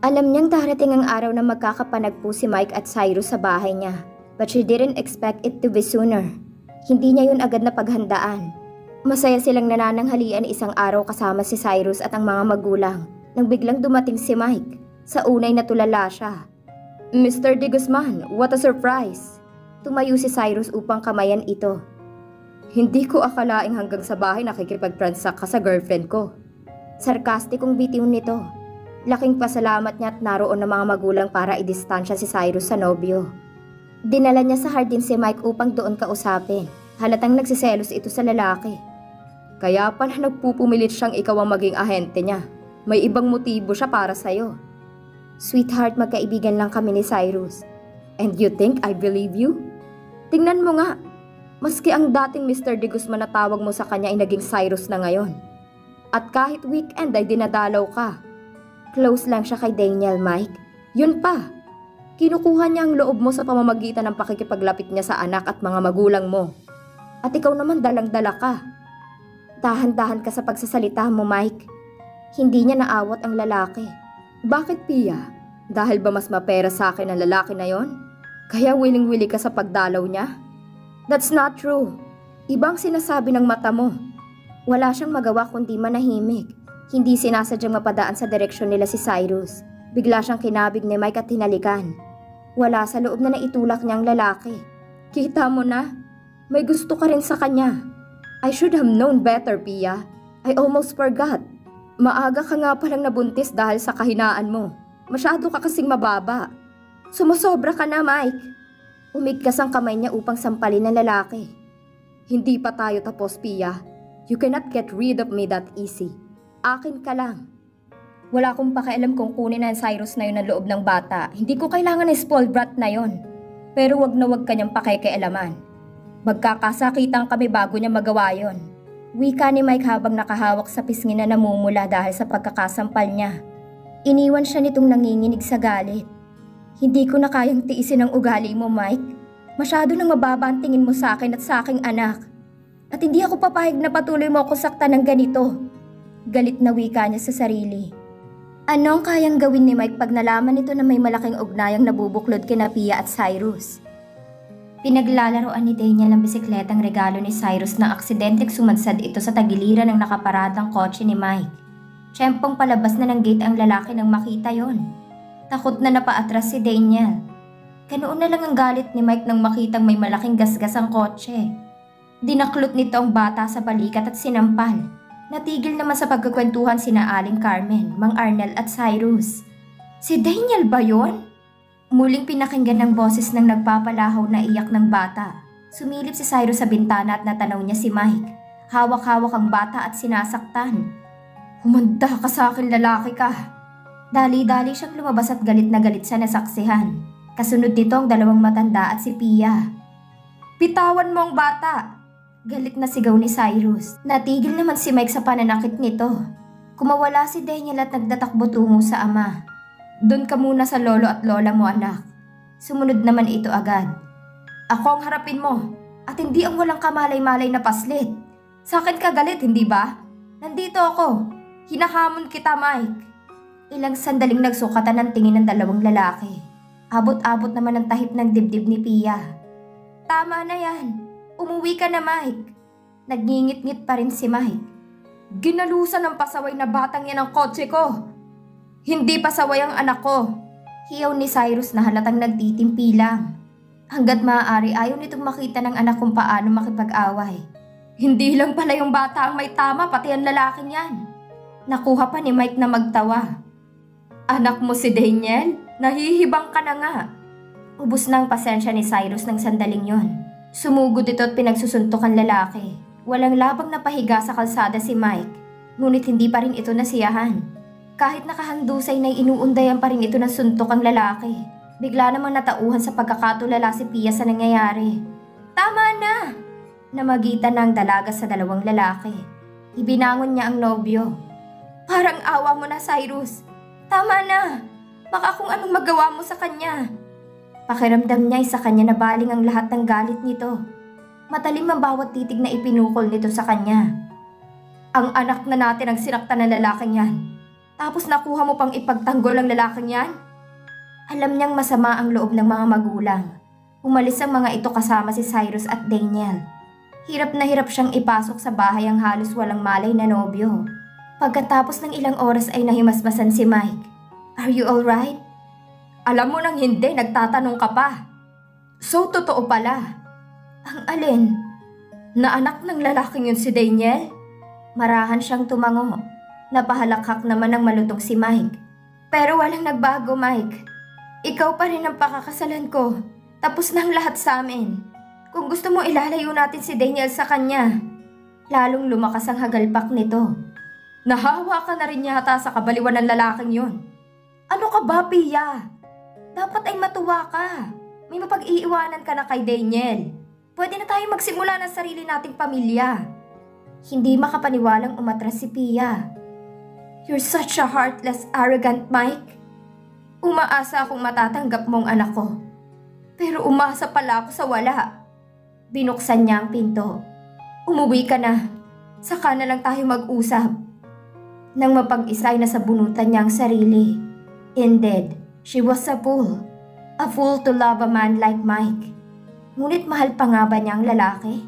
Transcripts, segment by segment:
Alam niyang darating ang araw na magkakapanagpo si Mike at Cyrus sa bahay niya. But she didn't expect it to be sooner. Hindi niya yun agad na paghandaan. Masaya silang nanananghalian isang araw kasama si Cyrus at ang mga magulang nang biglang dumating si Mike. Sa unay natulala siya. Mr. De Guzman, what a surprise! Tumayo si Cyrus upang kamayan ito. Hindi ko akalaing hanggang sa bahay nakikipag-transact ka sa girlfriend ko. Sarkastikong bitiw nito. Laking pasalamat niya at naroon ng mga magulang para idistansya si Cyrus sa nobyo. Dinala niya sa hardin si Mike upang doon kausapin. Halatang nagsiselos ito sa lalaki. Kaya pala nagpupumilit siyang ikaw ang maging ahente niya. May ibang motibo siya para sa'yo. Sweetheart, magkaibigan lang kami ni Cyrus. And you think I believe you? Tingnan mo nga. Maski ang dating Mr. De Guzman na tawag mo sa kanya ay naging Cyrus na ngayon. At kahit weekend ay dinadalaw ka. Close lang siya kay Daniel, Mike. Yun pa. Kinukuha niya ang loob mo sa pamamagitan ng pakikipaglapit niya sa anak at mga magulang mo. At ikaw naman dalang-dala ka. Dahan-dahan ka sa pagsasalita mo, Mike. Hindi niya naawat ang lalaki. Bakit, Pia? Dahil ba mas mapera sa akin ang lalaki na yon? Kaya willing-willy ka sa pagdalaw niya? That's not true. Ibang sinasabi ng mata mo. Wala siyang magawa kundi manahimik. Hindi sinasadyang mapadaan sa direksyon nila si Cyrus. Bigla siyang kinabig ni Mike at hinalikan. Wala sa loob na naitulak niyang lalaki. Kita mo na, may gusto ka rin sa kanya. I should have known better, Pia. I almost forgot. Maaga ka nga palang nabuntis dahil sa kahinaan mo. Masyado ka kasing mababa. Sumusobra ka na, Mike. Umigkas ang kamay niya upang sampalin ng lalaki. Hindi pa tayo tapos, Pia. You cannot get rid of me that easy. Akin ka lang. Wala akong pakialam kung kunin na ang Cyrus na yun ang loob ng bata. Hindi ko kailangan ng spoiled brat na yon. Pero wag na wag kanyang pakikialaman. Magkakasakitan kami bago niya magawa yon. Wika ni Mike habang nakahawak sa pisngi na namumula dahil sa pagkakasampal niya. Iniwan siya nitong nanginginig sa galit. Hindi ko na kayang tiisin ang ugali mo, Mike. Masyado nang mababa ang tingin mo sa akin at sa aking anak. At hindi ako papayag na patuloy mo ako saktan ng ganito. Galit na wika niya sa sarili. Anong kayang gawin ni Mike pag nalaman nito na may malaking ugnayang nabubuklod kina Pia at Cyrus? Pinaglalaroan ni Daniel ang bisikletang regalo ni Cyrus na aksidenteng sumadsad ito sa tagiliran ng nakaparadang kotse ni Mike. Tiyempong palabas na ng gate ang lalaki nang makita yon. Takot na napaatras si Daniel. Ganoon na lang ang galit ni Mike nang makitang may malaking gasgas ang kotse. Dinaklot nito ang bata sa balikat at sinampal. Natigil naman sa pagkakwentuhan sina Aling Carmen, Mang Arnel at Cyrus. Si Daniel ba yun? Muling pinakinggan ng boses ng nagpapalahaw na iyak ng bata. Sumilip si Cyrus sa bintana at natanaw niya si Mike. Hawak-hawak ang bata at sinasaktan. Humanda ka sa akin, lalaki ka. Dali-dali siyang lumabas at galit na galit sa nasaksihan. Kasunod nito ang dalawang matanda at si Pia. Bitawan mo ang bata! Galit na sigaw ni Cyrus. Natigil naman si Mike sa pananakit nito. Kumawala si Daniel at nagtatakbo tungo sa ama. Doon ka muna sa lolo at lola mo, anak. Sumunod naman ito agad. Ako ang harapin mo at hindi ang walang kamalay-malay na paslit. Sa akin ka galit, hindi ba? Nandito ako. Hinahamon kita, Mike. Ilang sandaling nagsukatan ng tingin ng dalawang lalaki. Abot-abot naman ang tahip ng dibdib ni Pia. Tama na yan. Umuwi ka na, Mike. Nagngingit-ngit pa rin si Mike. Ginalusan ng pasaway na batang yan ang kotse ko. Hindi pasaway ang anak ko. Hiyaw ni Cyrus na halatang nagtitimpi lang. Hanggat maaari ayaw nitong makita ng anak kung paano makipag-away. Hindi lang pala yung bata ang may tama, pati ang lalaking yan. Nakuha pa ni Mike na magtawa. Anak mo si Daniel? Nahihibang ka na nga. Ubus na ang pasensya ni Cyrus ng sandaling yon. Sumugod ito at pinagsusuntok ang lalaki. Walang labang napahiga sa kalsada si Mike, ngunit hindi pa rin ito nasiyahan. Kahit nakahandusay na inuundayan pa rin ito ng suntok ang lalaki. Bigla namang natauhan sa pagkakatulala si Pia sa nangyayari. Tama na! Namagitan na ang dalaga sa dalawang lalaki. Ibinangon niya ang nobyo. Parang awa mo na, Cyrus. Tama na! Baka kung anong magawa mo sa kanya. Pakiramdam niya ay sa kanya na baling ang lahat ng galit nito. Matalim ang bawat titig na ipinukol nito sa kanya. Ang anak na natin ang sinaktan ng lalaking yan. Tapos nakuha mo pang ipagtanggol ang lalaking yan? Alam niyang masama ang loob ng mga magulang. Umalis ang mga ito kasama si Cyrus at Daniel. Hirap na hirap siyang ipasok sa bahay ang halos walang malay na nobyo. Pagkatapos ng ilang oras ay nahimasmasan si Mike. Are you alright? Alam mo nang hindi, nagtatanong ka pa. So totoo pala. Ang alin? Na anak ng lalaking yun si Daniel? Marahan siyang tumango. Napahalakhak naman ng malutong si Mike. Pero walang nagbago, Mike. Ikaw pa rin ang pakakasalan ko. Tapos na ang lahat sa amin. Kung gusto mo ilalayo natin si Daniel sa kanya. Lalong lumakas ang hagalpak nito. Nahawa ka na rin yata sa kabaliwan ng lalaking yun. Ano ka ba, Pia? Dapat ay matuwa ka. May mapag-iiwanan ka na kay Daniel. Pwede na tayo magsimula ng sarili nating pamilya. Hindi makapaniwalang umatras si Pia. You're such a heartless, arrogant Mike. Umaasa akong matatanggap mong anak ko. Pero umasa pala ako sa wala. Binuksan niya ang pinto. Umuwi ka na. Saka na lang tayo mag-usap. Nang mapag-isay na sa bunutan niya ang sarili. Indeed, she was a fool. A fool to love a man like Mike. Ngunit mahal pa nga ba niya ang lalaki?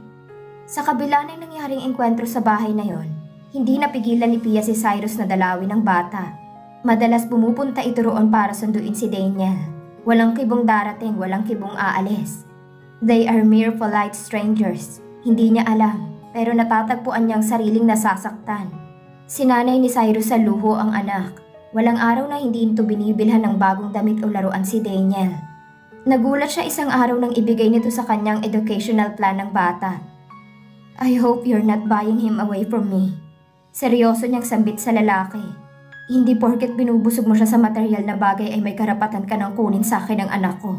Sa kabila ng nangyaring engkwentro sa bahay na yon, hindi napigilan ni Pia si Cyrus na dalawin ang bata. Madalas pumupunta ito roon para sunduin si Daniel. Walang kibong darating, walang kibong aalis. They are mere polite strangers. Hindi niya alam, pero natatagpuan niyang sariling nasasaktan. Sinanay ni Cyrus sa luho ang anak. Walang araw na hindi ito binibilhan ng bagong damit o laruan si Daniel. Nagulat siya isang araw nang ibigay nito sa kanyang educational plan ng bata. I hope you're not buying him away from me. Seryoso niyang sambit sa lalaki. Hindi porket binubusog mo siya sa material na bagay ay may karapatan ka nang kunin sa akin ang anak ko.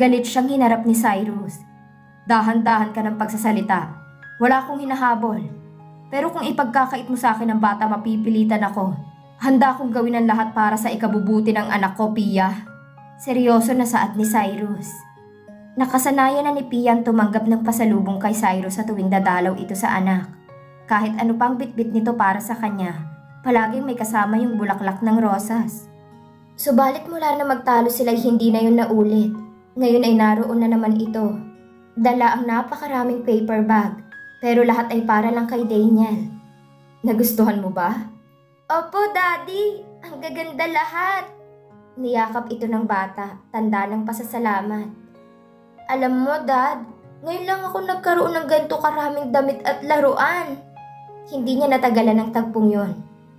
Galit siyang hinarap ni Cyrus. Dahan-dahan ka ng pagsasalita. Wala akong hinahabol. Pero kung ipagkakait mo sa akin ang bata, mapipilitan ako. Handa akong gawin ang lahat para sa ikabubuti ng anak ko, Pia. Seryoso na saad ni Cyrus. Nakasanayan na ni Pia ang tumanggap ng pasalubong kay Cyrus sa tuwing dadalaw ito sa anak. Kahit ano pang bitbit nito para sa kanya, palaging may kasama yung bulaklak ng rosas. Subalit mula na magtalo sila'y hindi na yun naulit. Ngayon ay naroon na naman ito. Dala ang napakaraming paper bag, pero lahat ay para lang kay Daniel. Nagustuhan mo ba? Opo, Daddy. Ang gaganda lahat. Niyakap ito ng bata, tanda ng pasasalamat. Alam mo, Dad, ngayon lang ako nagkaroon ng ganito karaming damit at laruan. Hindi niya natagalan ng tagpong yon.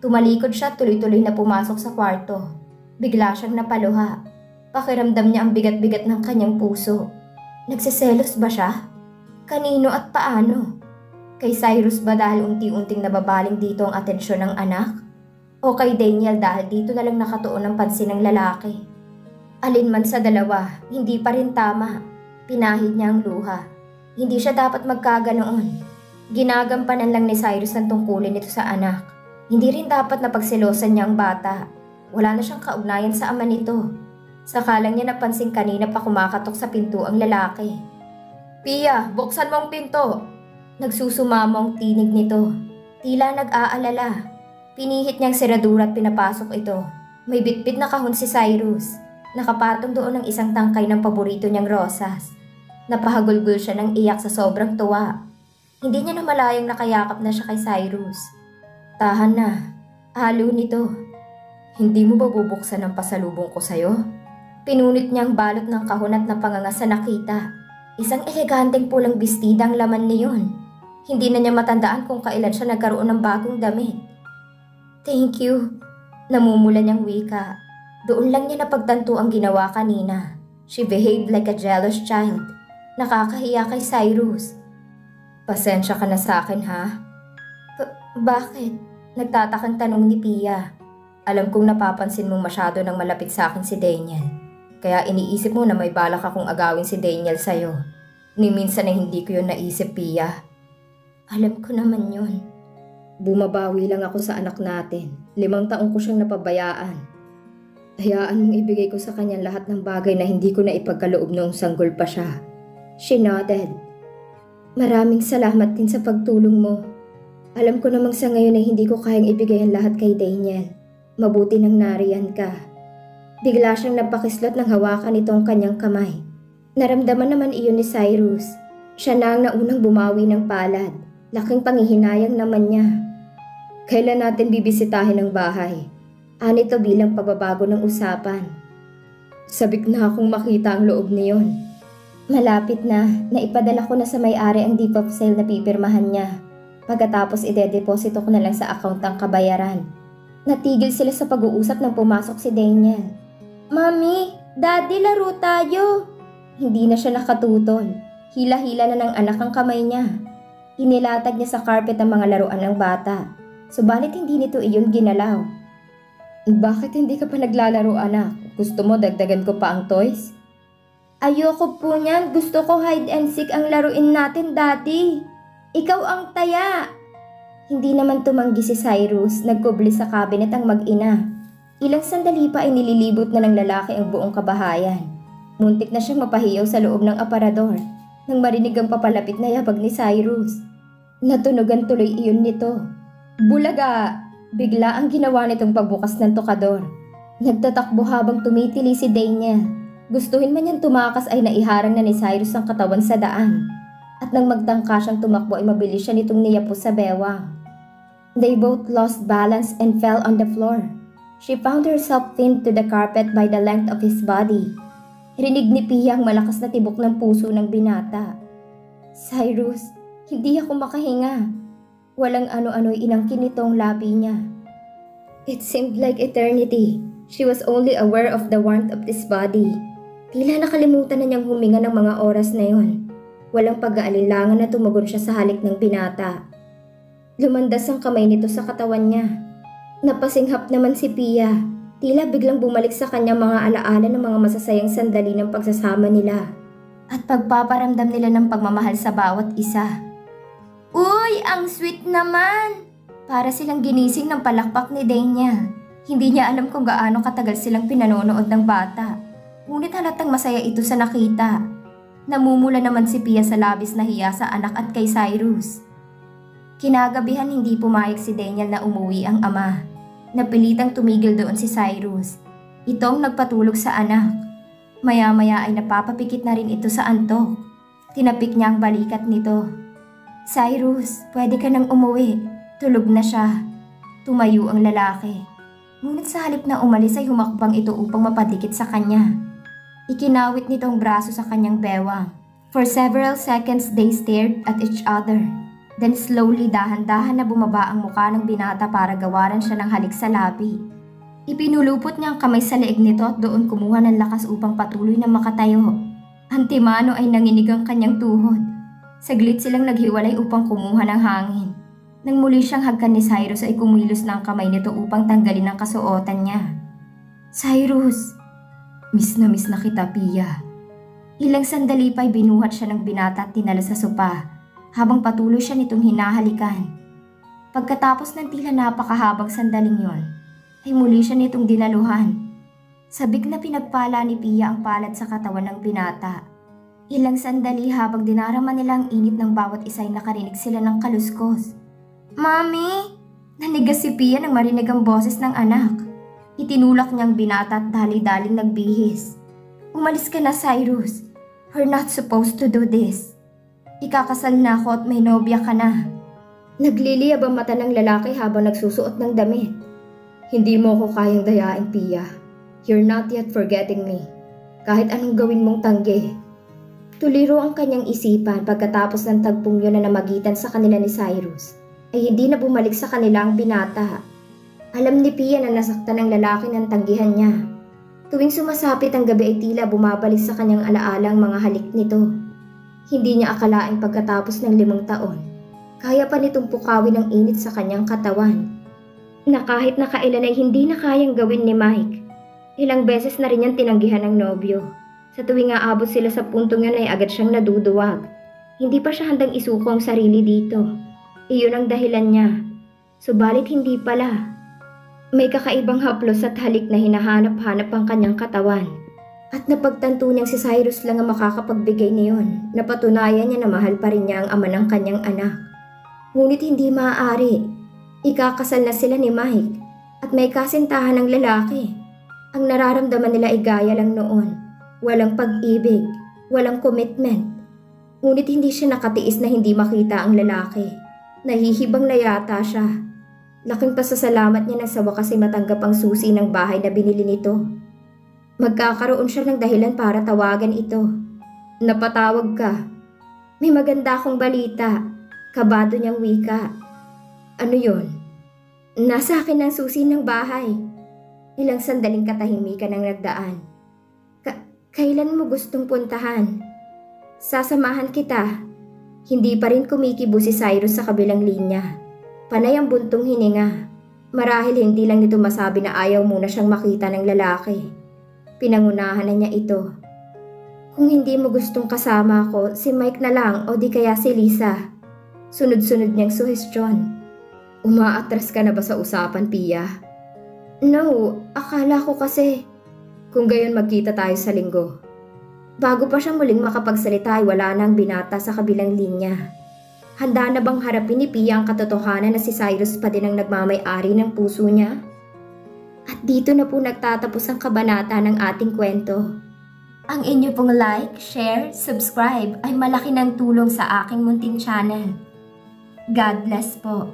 Tumalikod siya, tuloy-tuloy na pumasok sa kwarto. Bigla siyang napaluha. Pakiramdam niya ang bigat-bigat ng kanyang puso. Nagseselos ba siya? Kanino at paano? Kay Cyrus ba dahil unti-unting nababaling dito ang atensyon ng anak? O kay Daniel dahil dito na lang nakatuon ang pansin ng lalaki? Alin man sa dalawa, hindi pa rin tama. Pinahid niya ang luha. Hindi siya dapat magkaganoon. Ginagampanan lang ni Cyrus ang tungkulin nito sa anak. Hindi rin dapat na pagselosan niya ang bata. Wala na siyang kaugnayan sa ama nito. Saka lang niya napansin kanina pa kumakatok sa pinto ang lalaki. Pia, buksan mo ang pinto! Nagsusumamo ang tinig nito. Tila nag-aalala. Pinihit niyang seradura at pinapasok ito. May bitbit na kahon si Cyrus. Nakapatong doon ang isang tangkay ng paborito niyang rosas. Napahagulgul siya ng iyak sa sobrang tuwa. Hindi niya namalayang nakayakap na siya kay Cyrus. Tahan na. Halo nito. Hindi mo ba bubuksan ang pasalubong ko sa'yo? Pinunit niyang balot ng kahon at napanganga sa nakita. Isang eleganteng pulang bestida ang laman niyon. Hindi na niya matandaan kung kailan siya nagkaroon ng bagong damit. Thank you. Namumula niyang wika. Doon lang niya napagtanto ang ginawa kanina. She behaved like a jealous child. Nakakahiya kay Cyrus. Pasensya ka na sa akin, ha? Bakit? Nagtatakang tanong ni Pia. Alam kong napapansin mong masyado nang malapit sa akin si Daniel. Kaya iniisip mo na may balak akong agawin si Daniel sa'yo. Ni minsan na hindi ko yun naisip, Pia. Alam ko naman yun. Bumabawi lang ako sa anak natin. 5 taong ko siyang napabayaan. Hayaan mong ibigay ko sa kanya lahat ng bagay na hindi ko na ipagkaloob noong sanggol pa siya. She nodded. Maraming salamat din sa pagtulong mo. Alam ko namang sa ngayon ay hindi ko kayang ibigay ang lahat kay Daniel. Mabuti nang nariyan ka. Bigla siyang napakislot ng hawakan nitong kanyang kamay. Naramdaman naman iyon ni Cyrus. Siya na ang naunang bumawi ng palad. Laking pangihinayang naman niya. Kailan natin bibisitahin ang bahay? Anito bilang pababago ng usapan. Sabik na akong makita ang loob niyon. Malapit na, naipadala ko na sa may-ari ang deed of sale na pipirmahan niya. Pagkatapos ide-deposito ko na lang sa account ang kabayaran. Natigil sila sa pag-uusap nang pumasok si Daniel. Mami, Daddy, laro tayo. Hindi na siya nakatutol. Hila-hila na ng anak ang kamay niya. Inilatag niya sa carpet ang mga laruan ng bata. Subalit hindi nito iyon ginalaw. Bakit hindi ka pa naglalaro, anak? Gusto mo dagdagan ko pa ang toys? Ayoko po niyan. Gusto ko hide and seek ang laruin natin, Daddy. Ikaw ang taya. Hindi naman tumanggi si Cyrus. Nagkubli sa cabinet ang mag-ina. Ilang sandali pa ay nililibot na ng lalaki ang buong kabahayan. Muntik na siyang mapahiyaw sa loob ng aparador nang marinig ang papalapit na yabag ni Cyrus. Natunugan tuloy iyon nito. Bulaga! Bigla ang ginawa nitong pagbukas ng tokador. Nagtatakbo habang tumitili si Daniel. Gustuhin man niyang tumakas ay naiharang na ni Cyrus ang katawan sa daan. At nang magtangka siyang tumakbo ay mabilis siya nitong niyapos sa bewang. They both lost balance and fell on the floor. She found herself pinned to the carpet by the length of his body. Rinig ni Pia ang malakas na tibok ng puso ng binata. Cyrus, hindi ako makahinga. Walang ano-ano'y inangkin nitong labi niya. It seemed like eternity. She was only aware of the warmth of his body. Tila nakalimutan na niyang huminga ng mga oras na yon. Walang pag-aalinlangan na tumugon siya sa halik ng binata. Lumandas ang kamay nito sa katawan niya. Napasinghap naman si Pia. Tila biglang bumalik sa kanya mga alaala ng mga masasayang sandali ng pagsasama nila. At pagpaparamdam nila ng pagmamahal sa bawat isa. Uy, ang sweet naman! Para silang ginising ng palakpak ni Daniel. Hindi niya alam kung gaano katagal silang pinanonood ng bata. Ngunit halatang masaya ito sa nakita. Namumula naman si Pia sa labis na hiya sa anak at kay Cyrus. Kinagabihan hindi pumayag si Daniel na umuwi ang ama. Napilitang tumigil doon si Cyrus. Ito ang nagpatulog sa anak. Maya-maya ay napapapikit na rin ito sa antok. Tinapik niya ang balikat nito. Cyrus, pwede ka nang umuwi. Tulog na siya. Tumayo ang lalaki. Ngunit sa halip na umalis ay humakbang ito upang mapadikit sa kanya. Ikinawit nitong braso sa kanyang bewang. For several seconds they stared at each other. Then slowly dahan-dahan na bumaba ang mukha ng binata para gawaran siya ng halik sa labi. Ipinulupot niya ang kamay sa leeg nito at doon kumuha ng lakas upang patuloy na makatayo. Antimano ay nanginig ang kanyang tuhod. Saglit silang naghiwalay upang kumuha ng hangin. Nang muli siyang hagkan ni Cyrus ay kumilos na ang kamay nito upang tanggalin ang kasuotan niya. Cyrus! Miss na kita, Pia. Ilang sandali pa ay binuhat siya ng binata at tinala sa sopa. Habang patuloy siya nitong hinahalikan. Pagkatapos ng tila napakahabang sandaling yon, ay muli siya nitong dinaluhan. Sabik na pinagpala ni Pia ang palad sa katawan ng binata. Ilang sandali habang dinarama nila ang init ng bawat isa ay nakarinig sila ng kaluskos. Mami! Nanigas si Pia nang marinig ang boses ng anak. Itinulak niyang binata at dali-daling nagbihis. Umalis ka na, Cyrus. We're not supposed to do this. Ikakasal na ako at may nobya ka na. Nagliliyab ang mata ng lalaki habang nagsusuot ng damit. Hindi mo ako kayang dayain, Pia. You're not yet forgetting me. Kahit anong gawin mong tanggi. Tuliro ang kanyang isipan pagkatapos ng tagpong yun na namagitan sa kanila ni Cyrus. Ay hindi na bumalik sa kanila ang binata. Alam ni Pia na nasaktan ng lalaki ng tanggihan niya. Tuwing sumasapit ang gabi ay tila bumabalik sa kanyang alaala ang mga halik nito. Hindi niya akalaing pagkatapos ng 5 taon, kaya pa nitong pukawin ang init sa kanyang katawan. Na kahit na kailan ay hindi na kayang gawin ni Mike. Ilang beses na rin niyang tinanggihan ng nobyo. Sa tuwing aabot sila sa puntong yan ay agad siyang naduduwag. Hindi pa siya handang isuko ang sarili dito. Iyon ang dahilan niya. Subalit hindi pala. May kakaibang haplos at halik na hinahanap-hanap ang kanyang katawan. At napagtanto niyang si Cyrus lang ang makakapagbigay niyon. Napatunayan niya na mahal pa rin niya ang ama ng kanyang anak. Ngunit hindi maaari. Ikakasal na sila ni Mike. At At may kasintahan ng lalaki. Ang nararamdaman nila ay gaya lang noon. Walang pag-ibig, walang commitment. Ngunit hindi siya nakatiis na hindi makita ang lalaki. Nahihibang na yata siya. Laking pasasalamat niya na sa wakas ay matanggap ang susi ng bahay na binili nito. Magkakaroon siya ng dahilan para tawagan ito. Napatawag ka. May maganda akong balita. Kabado niyang wika. Ano yon? Nasa akin ang susi ng bahay. Ilang sandaling katahimikan ang nagdaan. Kailan mo gustong puntahan? Sasamahan kita. Hindi pa rin kumikibo si Cyrus sa kabilang linya. Panay ang buntong hininga. Marahil hindi lang nito masabi na ayaw muna siyang makita ng lalaki. Pinangunahan na niya ito. Kung hindi mo gustong kasama ako, si Mike na lang o di kaya si Lisa. Sunod-sunod niyang suhestyon. Umaatras ka na ba sa usapan, Pia? No, akala ko kasi. Kung gayon magkita tayo sa linggo. Bago pa siya muling makapagsalita ay wala na ang binata sa kabilang linya. Handa na bang harapin ni Pia ang katotohanan na si Cyrus pa din ang nagmamay-ari ng puso niya? At dito na po nagtatapos ang kabanata ng ating kwento. Ang inyo pong like, share, subscribe ay malaki ng tulong sa aking munting channel. God bless po.